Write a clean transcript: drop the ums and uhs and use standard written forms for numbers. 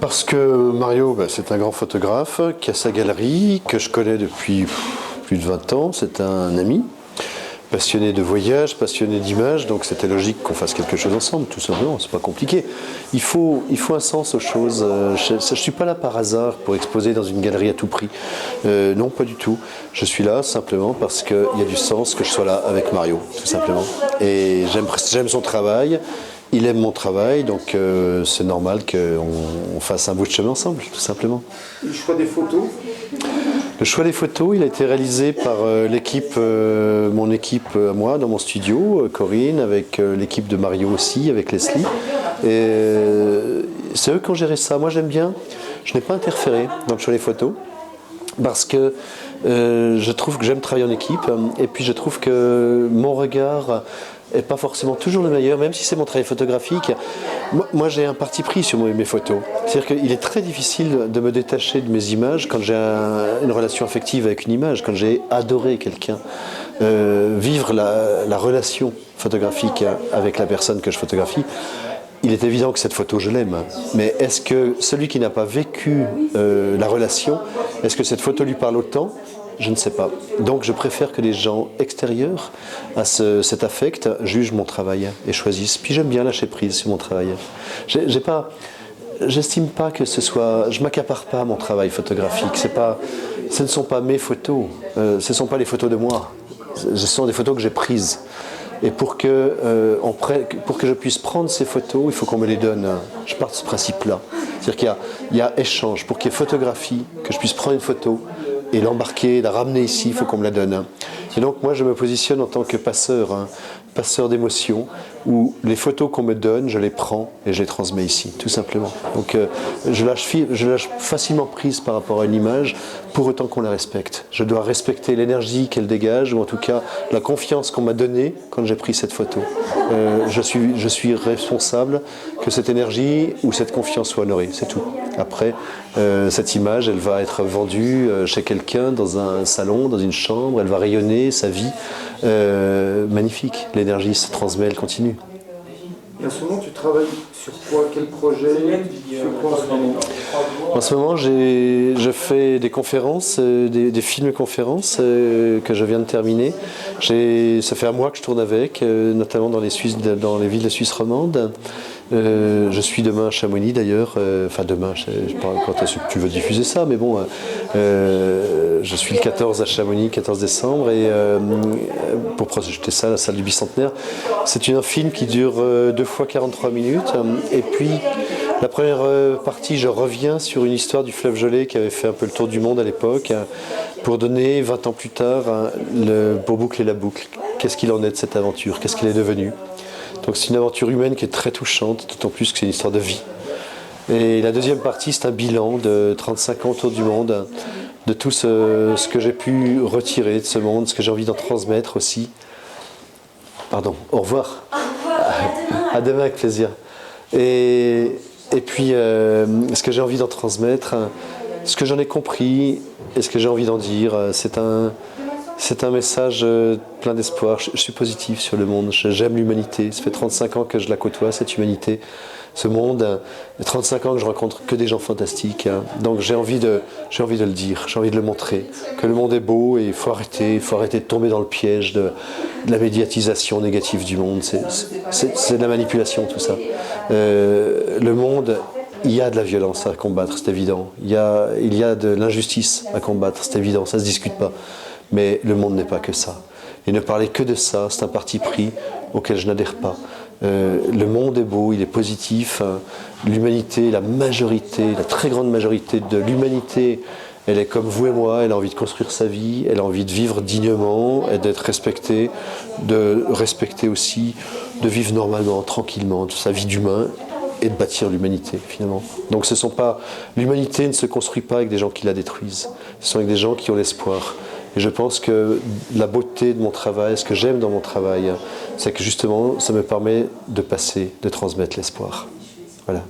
Parce que Mario, c'est un grand photographe qui a sa galerie, que je connais depuis plus de 20 ans. C'est un ami, passionné de voyage, passionné d'images, donc c'était logique qu'on fasse quelque chose ensemble, tout simplement, c'est pas compliqué. Il faut un sens aux choses. Je ne suis pas là par hasard pour exposer dans une galerie à tout prix. Non, pas du tout. Je suis là simplement parce qu'il y a du sens que je sois là avec Mario, tout simplement. Et j'aime son travail. Il aime mon travail, donc c'est normal qu'on fasse un bout de chemin ensemble, tout simplement. Le choix des photos? Le choix des photos, il a été réalisé par mon équipe à moi, dans mon studio, Corinne, avec l'équipe de Mario aussi, avec Leslie. Et c'est eux qui ont géré ça. Moi, j'aime bien. Je n'ai pas interféré dans le choix des photos, parce que je trouve que j'aime travailler en équipe, et puis je trouve que mon regard n'est pas forcément toujours le meilleur, même si c'est mon travail photographique. Moi j'ai un parti pris sur mes photos. C'est-à-dire qu'il est très difficile de me détacher de mes images quand j'ai une relation affective avec une image, quand j'ai adoré quelqu'un. Vivre la relation photographique avec la personne que je photographie, il est évident que cette photo, je l'aime. Mais est-ce que celui qui n'a pas vécu la relation, est-ce que cette photo lui parle autant ? Je ne sais pas. Donc je préfère que les gens extérieurs à cet affect jugent mon travail et choisissent. Puis j'aime bien lâcher prise sur mon travail. J'estime pas que ce soit... Je m'accapare pas mon travail photographique. Ce ne sont pas mes photos. Ce ne sont pas les photos de moi. Ce sont des photos que j'ai prises. Et pour que je puisse prendre ces photos, il faut qu'on me les donne. Je pars de ce principe-là. C'est-à-dire qu'il y a échange. Pour qu'il y ait photographie, que je puisse prendre une photo et l'embarquer, la ramener ici, il faut qu'on me la donne. Et donc moi je me positionne en tant que passeur d'émotions, où les photos qu'on me donne, je les prends et je les transmets ici, tout simplement. Donc je lâche facilement prise par rapport à une image, pour autant qu'on la respecte. Je dois respecter l'énergie qu'elle dégage, ou en tout cas la confiance qu'on m'a donnée quand j'ai pris cette photo. Je suis responsable que cette énergie ou cette confiance soit honorée, c'est tout. Après, cette image, elle va être vendue chez quelqu'un, dans un salon, dans une chambre, elle va rayonner sa vie. Magnifique, l'énergie se transmet, elle continue. Et en ce moment, tu travailles sur quoi? Quel projet? Sur quoi en ce moment? En ce moment, je fais des conférences, des films-conférences que je viens de terminer. Ça fait un mois que je tourne avec, notamment dans les villes de Suisse romande. Je suis demain à Chamonix d'ailleurs, enfin demain, je ne sais pas quand est-ce que tu veux diffuser ça, mais bon, je suis le 14 à Chamonix, 14 décembre, et pour projeter ça à la salle du Bicentenaire. C'est un film qui dure 2 fois 43 minutes, et puis la première partie, je reviens sur une histoire du fleuve gelé qui avait fait un peu le tour du monde à l'époque, pour donner 20 ans plus tard, pour boucler la boucle. Qu'est-ce qu'il en est de cette aventure? Qu'est-ce qu'il est devenu? Donc c'est une aventure humaine qui est très touchante, d'autant plus que c'est une histoire de vie. Et la deuxième partie, c'est un bilan de 35 ans autour du monde, de tout ce que j'ai pu retirer de ce monde, ce que j'ai envie d'en transmettre aussi. Pardon, au revoir. À demain avec plaisir. Et puis, ce que j'ai envie d'en transmettre, ce que j'en ai compris et ce que j'ai envie d'en dire, c'est un message plein d'espoir. Je suis positif sur le monde, j'aime l'humanité. Ça fait 35 ans que je la côtoie, cette humanité, ce monde. 35 ans que je rencontre que des gens fantastiques. Donc j'ai envie de le dire, j'ai envie de le montrer. Que le monde est beau et il faut arrêter de tomber dans le piège de la médiatisation négative du monde. C'est de la manipulation tout ça. Le monde... Il y a de la violence à combattre, c'est évident. Il y a de l'injustice à combattre, c'est évident, ça ne se discute pas. Mais le monde n'est pas que ça. Et ne parler que de ça, c'est un parti pris auquel je n'adhère pas. Le monde est beau, il est positif. L'humanité, la très grande majorité de l'humanité, elle est comme vous et moi, elle a envie de construire sa vie, elle a envie de vivre dignement et d'être respectée, de respecter aussi, de vivre normalement, tranquillement, sa vie d'humain, et de bâtir l'humanité finalement. Donc l'humanité ne se construit pas avec des gens qui la détruisent, ce sont avec des gens qui ont l'espoir. Et je pense que la beauté de mon travail, ce que j'aime dans mon travail, c'est que justement ça me permet de passer, de transmettre l'espoir. Voilà.